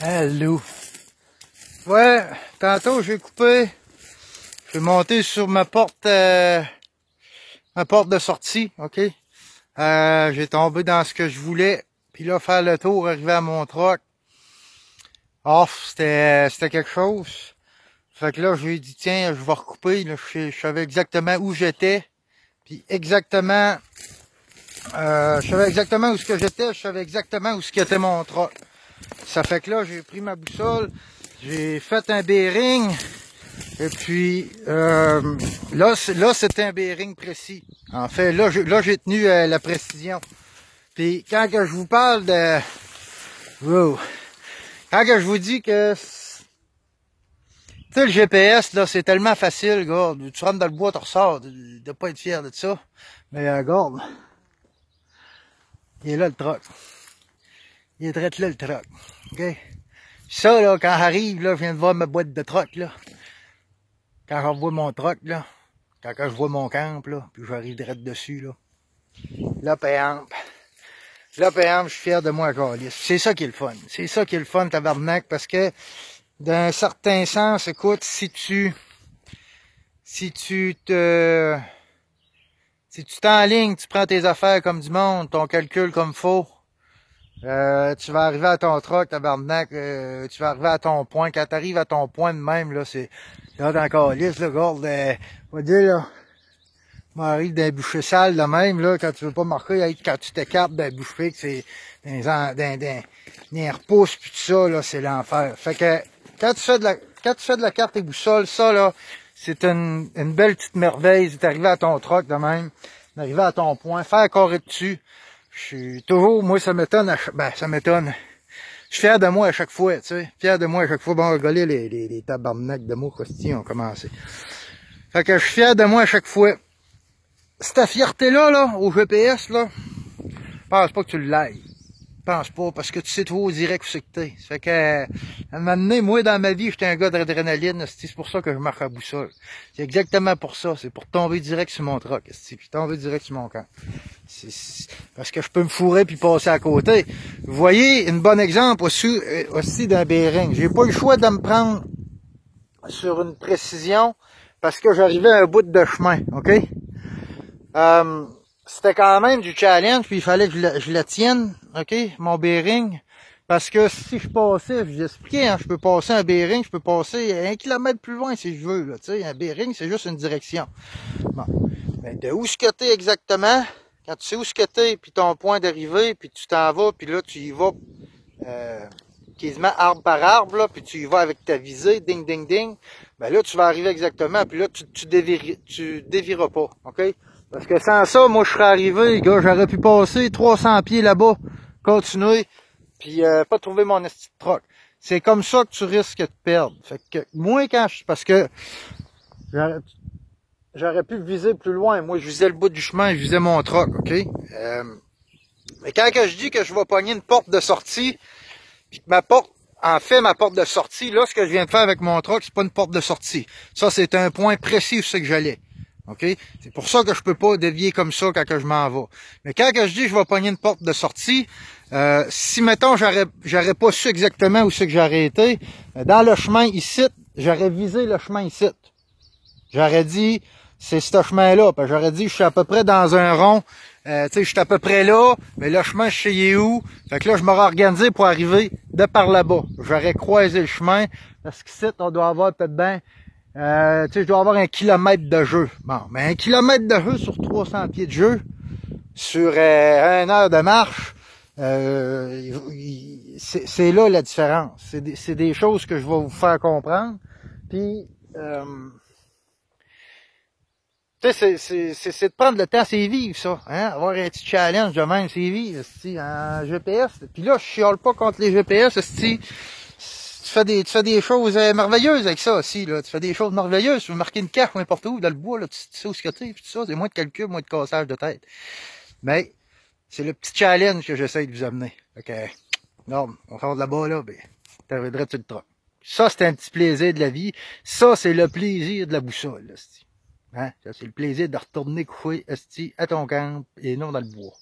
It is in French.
Allô. Ouais, tantôt j'ai coupé. J'ai monté sur ma porte de sortie, ok? J'ai tombé dans ce que je voulais. Puis là, faire le tour, arriver à mon truck. Off, c'était quelque chose. Fait que là, j'ai dit, tiens, je vais recouper. Là, je savais exactement où j'étais. Puis exactement... je savais exactement où ce que j'étais. Je savais exactement où ce qu'était mon truck. Ça fait que là, j'ai pris ma boussole. J'ai fait un bearing. Et puis, là, c'était un bearing précis. En fait, là, j'ai tenu la précision. Puis, quand que je vous parle de... Wow. Quand que je vous dis que... Tu sais, le GPS, là, c'est tellement facile, regarde. Tu rentres dans le bois, tu ressors. De pas être fier de ça. Mais, regarde. Il est là, le truck. Il est direct là, le truck. OK? Ça, là, quand j'arrive, là, je viens de voir ma boîte de truck, là. Quand je revois mon truck, là. Quand je vois mon camp, là, puis j'arrive direct dessus, là. Là, payante. Là, payante, je suis fier de moi, câlisse. C'est ça qui est le fun. C'est ça qui est le fun, tabarnak, parce que, d'un certain sens, écoute, si tu t'enlignes, tu prends tes affaires comme du monde, ton calcul comme faux, tu vas arriver à ton truck, tabarnak, tu vas arriver à ton point. Quand tu arrives à ton point de même, là, c'est là, dans le calice, là, regarde, on va dire, là, m'arrive d'un boucher sale, là, même, là, quand tu veux pas marquer, quand tu t'écartes d'un boucher, que c'est d'un repousse, puis tout ça, là, c'est l'enfer. Fait que, quand tu fais de la carte et boussole, ça, là, c'est une belle petite merveille. C'est arrivé à ton truck, de même, d'arriver à ton point, faire carré dessus. Je suis toujours, moi, ça m'étonne, ça m'étonne. Je suis fier de moi à chaque fois, tu sais. Fier de moi à chaque fois. Bon, regardez, les tabarnaks de mots croustillants ont commencé. Fait que je suis fier de moi à chaque fois. Cette fierté-là, là, au GPS, là, pense pas que tu l'ailles. Pense pas, parce que tu sais trop direct où c'est que t'es. Ça fait que, à un moment donné, moi, dans ma vie, j'étais un gars d'adrénaline, c'est pour ça que je marche à boussole. C'est exactement pour ça. C'est pour tomber direct sur mon truck, puis tomber direct sur mon camp. Parce que je peux me fourrer puis passer à côté. Vous voyez, un bon exemple aussi d'un bearing. J'ai pas le choix de me prendre sur une précision parce que j'arrivais à un bout de chemin, ok? C'était quand même du challenge, puis il fallait que je le tienne, ok, mon bearing, parce que si je passais, je vous expliquais, hein, je peux passer un bearing, je peux passer 1 kilomètre plus loin si je veux, là, tu sais, un bearing, c'est juste une direction. Bon, mais de où ce que t'es exactement, quand tu sais où ce que t'es, puis ton point d'arrivée, puis tu t'en vas, puis là, tu y vas quasiment arbre par arbre, là, puis tu y vas avec ta visée, ding, ding, ding, ben là, tu vas arriver exactement, puis là, tu déviras pas, ok? Parce que sans ça, moi, je serais arrivé, gars, j'aurais pu passer 300 pieds là-bas, continuer, puis pas trouver mon esti de troc. C'est comme ça que tu risques de perdre. Fait que moi, parce que j'aurais pu viser plus loin. Moi, je visais le bout du chemin, je visais mon troc, ok? Mais quand que je dis que je vais pogner une porte de sortie, puis que ma porte de sortie, là, ce que je viens de faire avec mon troc, c'est pas une porte de sortie. Ça, c'est un point précis où c'est que j'allais. OK? C'est pour ça que je peux pas dévier comme ça quand que je m'en vais. Mais quand que je dis que je vais pogner une porte de sortie, si mettons j'aurais pas su exactement où c'est que j'aurais été, dans le chemin ici, j'aurais visé le chemin ici. J'aurais dit c'est ce chemin-là. J'aurais dit je suis à peu près dans un rond. Tu sais, je suis à peu près là, mais le chemin, je sais où. Fait que là, je m'aurais organisé pour arriver de par là-bas. J'aurais croisé le chemin, parce qu'ici, on doit avoir peut-être bien tu sais, je dois avoir 1 kilomètre de jeu. Bon, mais 1 kilomètre de jeu sur 300 pieds de jeu, sur 1 heure de marche, c'est là la différence. C'est des choses que je vais vous faire comprendre. Puis, tu sais, c'est de prendre le temps, c'est vivre ça. Hein? Avoir un petit challenge de même, c'est vivre, en GPS. Puis là, je chiale pas contre les GPS, tu fais des choses merveilleuses avec ça aussi, là. Tu fais des choses merveilleuses. Tu veux marquer une carte n'importe où, dans le bois, là, tu sais où ce que t'es, puis tout ça. C'est moins de calcul, moins de cassage de tête. Mais, c'est le petit challenge que j'essaie de vous amener. Fait que, non, on sort de là-bas, là, ben, t'arriverais sur le truc. Ça, c'est un petit plaisir de la vie. Ça, c'est le plaisir de la boussole, là, hein? Ça, c'est le plaisir de retourner coucher, esti, à ton camp, et non dans le bois.